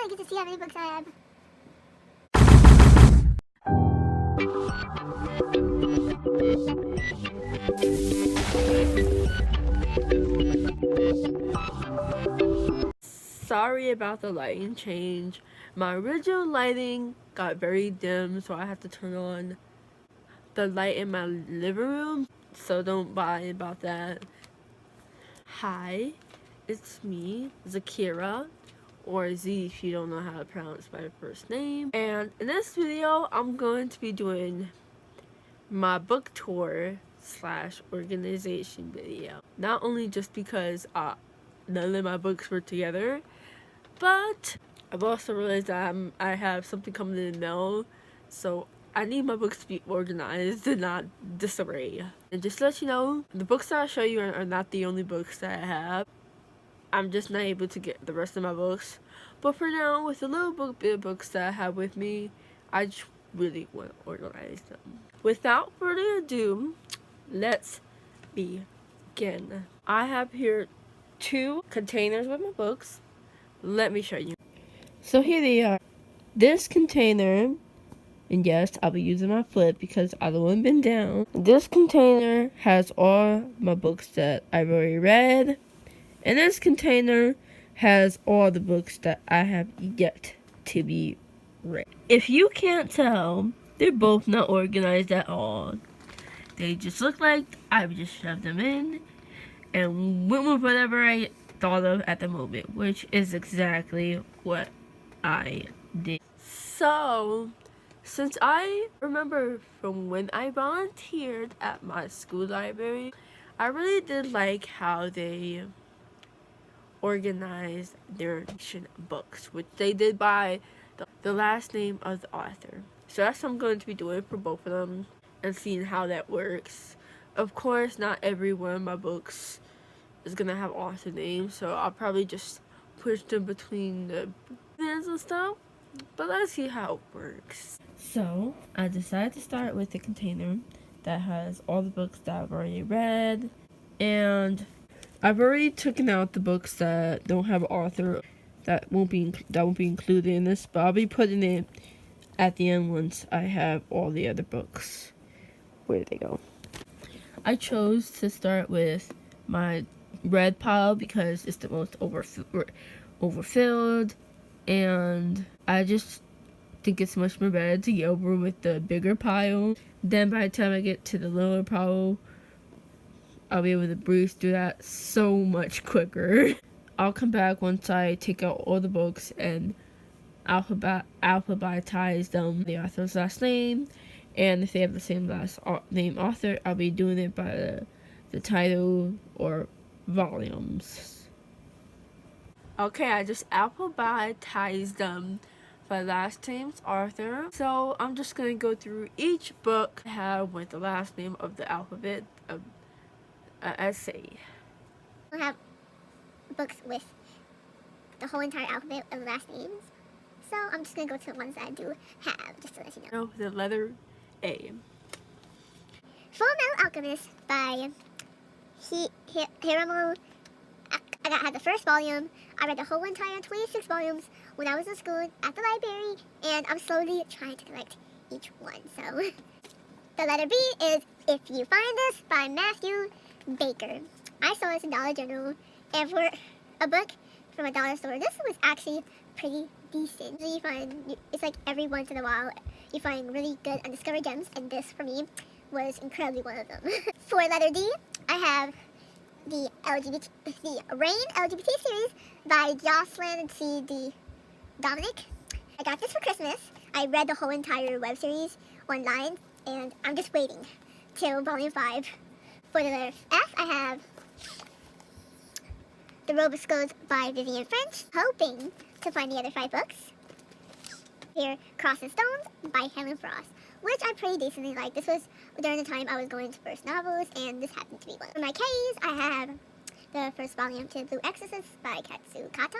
I get to see how many books I have. Sorry about the lighting change. My original lighting got very dim, so I have to turn on the light in my living room, so don't worry about that. Hi, it's me, Zaquira, or Z if you don't know how to pronounce my first name. And in this video, I'm going to be doing my book tour / organization video. Not only just because none of my books were together, but I've also realized that I have something coming in the mail, so I need my books to be organized and not disarray. And just to let you know, the books that I'll show you are not the only books that I have. I'm just not able to get the rest of my books. But for now, with the little bit of books that I have with me, I just really want to organize them. Without further ado, let's begin. I have here 2 containers with my books. Let me show you. So here they are. This container, and yes, I'll be using my flip because I don't want to bend down. This container has all my books that I've already read. And this container has all the books that I have yet to be read. If you can't tell, they're both not organized at all. They just look like I just shoved them in and went with whatever I thought of at the moment, which is exactly what I did. So, since I remember from when I volunteered at my school library, I really did like how they organized their fiction books, which they did by the last name of the author. So that's what I'm going to be doing for both of them and seeing how that works. Of course, not every one of my books is gonna have author names, so I'll probably just push them between the names and stuff. But let's see how it works. So I decided to start with the container that has all the books that I've already read, and I've already taken out the books that don't have author that won't be included in this, but I'll be putting it at the end once I have all the other books. Where did they go? I chose to start with my red pile because it's the most overfilled, and I just think it's much more better to get over with the bigger pile. Then by the time I get to the lower pile, I'll be able to breeze through that so much quicker. I'll come back once I take out all the books and alphabetize them, the author's last name, and if they have the same last name author, I'll be doing it by the title or volumes. Okay, I just alphabetized them by last name's author. So I'm just gonna go through each book I have with the last name of the alphabet of essay. We'll have books with the whole entire alphabet of last names. So I'm just gonna go to the ones that I do have, just to let you know. The letter A. Full Metal Alchemist by Hiromu. I had the first volume. I read the whole entire 26 volumes when I was in school at the library, and I'm slowly trying to collect each one. So the letter B is If You Find This by Matthew Baker. I saw this in Dollar General, and for a book from a dollar store, this was actually pretty decent. So you find, it's like every once in a while, you find really good undiscovered gems, and this for me was incredibly one of them. For letter D, I have the Rain LGBT series by Jocelyn C. D. Dominic. I got this for Christmas. I read the whole entire web series online, and I'm just waiting till volume 5. For the letter F, I have The Roboscodes by Vivian French, hoping to find the other 5 books. Here, Cross and Stones by Helen Frost, which I pretty decently like. This was during the time I was going to first novels, and this happened to be one. For my K's, I have the first volume to Blue Exorcist by Katsu Kato.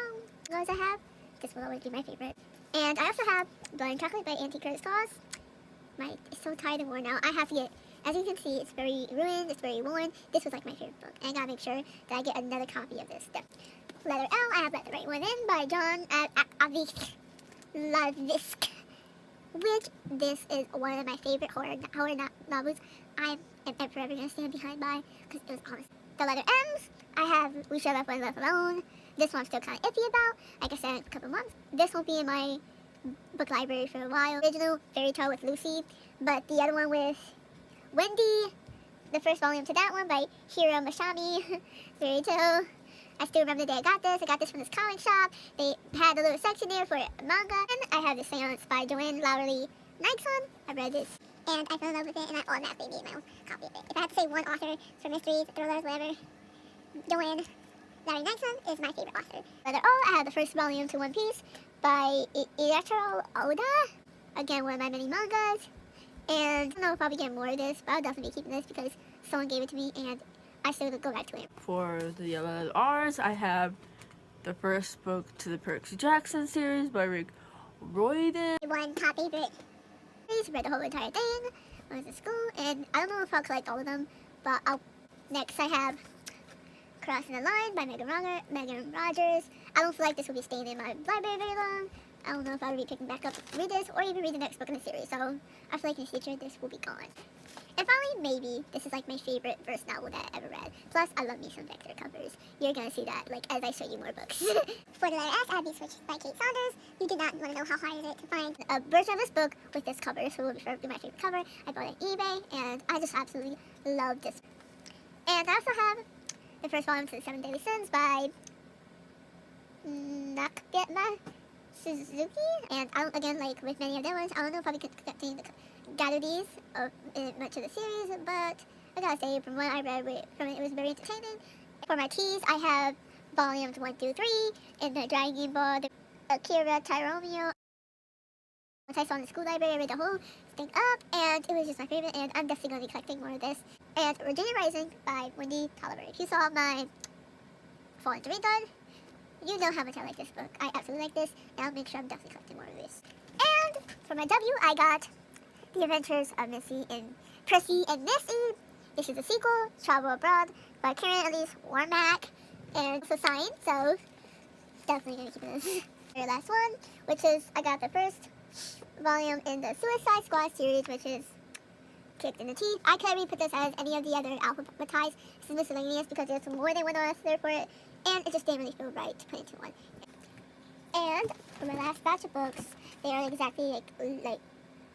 Those I have. This will always be my favorite. And I also have Blood and Chocolate by Auntie Curtis Claus. It's so tired and worn out. I have to get As you can see, it's very ruined, it's very worn. This was like my favorite book, and I gotta make sure that I get another copy of this. Letter L, I have Let the Right One In by John ZaqLovesBooks, which this is one of my favorite horror novels I am forever gonna stand behind by, because it was honest. The letter M's, I have We Shall Love One Love Alone. This one I'm still kind of iffy about, like I said, in a couple months. This won't be in my book library for a while. Original Fairy Tale with Lucy, but the other one with Wendy, the first volume to that one by Hiro Mashami, Fairy Tale. I still remember the day I got this. I got this from this comic shop. They had a little section there for manga. And I have The Seance by Joanne Lowery Knightson. I read this and I fell in love with it, and I automatically made my own copy of it. If I had to say one author for mysteries, thrillers, whatever, Joanne Lowery Knightson is my favorite author. Letter O, I have the first volume to One Piece by Itchio Oda. Again, one of my many mangas. And I don't know if I'll be getting more of this, but I'll definitely be keeping this because someone gave it to me and I still go back to it. For the yellow R's, I have the first book to the Percy Jackson series by Rick Riordan. One top favorite. I read the whole entire thing when I was in school, and I don't know if I'll collect all of them, but next I have Crossing the Line by Megan Rogers. I don't feel like this will be staying in my library very long. I don't know if I'll be picking back up to read this or even read the next book in the series, so I feel like in the future this will be gone. And finally, maybe this is like my favorite first novel that I ever read. Plus, I love me some vector covers. You're gonna see that like as I show you more books. For the letter S, I have These Switches by Kate Saunders. You did not want to know how hard it is to find a version of this book with this cover, so it will be my favorite cover. I bought it on eBay, and I just absolutely love this. And I also have the first volume to The Seven Deadly Sins by Nakayama Suzuki. And again, like with many of their ones, I don't know if I'll be continue to gather these in much of the series, but I gotta say, from what I read from it, it was very entertaining. For my keys, I have volumes 1 through 3 in the Dragon Ball, the Zaquira Tyromeo. Once I saw in the school library, I read the whole thing up, and it was just my favorite, and I'm definitely gonna be collecting more of this. And Virginia Rising by Wendy Tolliver. If you saw my Fall into Redone, you know how much I like this book. I absolutely like this, and I'll make sure I'm definitely collecting more of this. And for my W, I got The Adventures of Percy and Missy. This is a sequel, Travel Abroad, by Karen Elise Warmack, and it's a sign, so definitely gonna keep this. The last one, which is, I got the first volume in the Suicide Squad series, which is Kicked in the Teeth. I could really put this as any of the other alphabetized. This is miscellaneous because there's more than one author for it, and it just didn't really feel right to put into one. And for my last batch of books, they are exactly like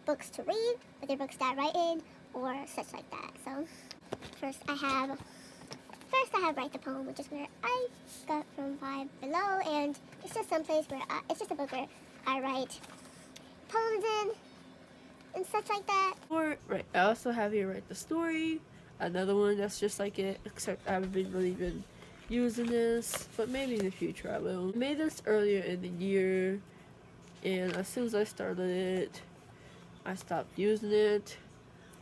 books to read, but they're books that I write in or such like that. So first I have Write the Poem, which is where I got from Five Below, and it's just some place where it's just a book where I write poems in and such like that. Right, I also have here Write the Story, another one that's just like it, except I haven't really been using this, but maybe in the future I will. I made this earlier in the year, and as soon as I started it, I stopped using it,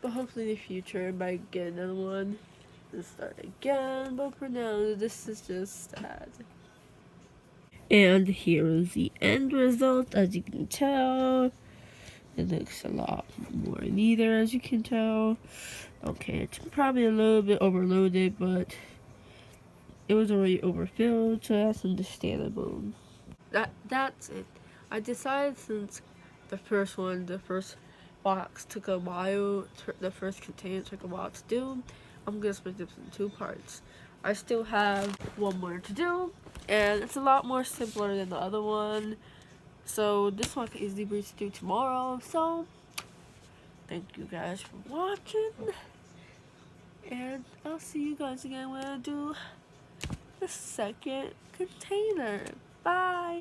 but hopefully in the future I might get another one and start again, but for now this is just sad. And here is the end result. As you can tell, it looks a lot more neater, as you can tell. Okay, it's probably a little bit overloaded, but it was already overfilled, so that's understandable. That's it. I decided, since the first box took a while, the first container took a while to do, I'm gonna split this in 2 parts. I still have one more to do, and it's a lot more simpler than the other one, so this one can easily be due tomorrow. So thank you guys for watching, and I'll see you guys again when I do the second container. Bye.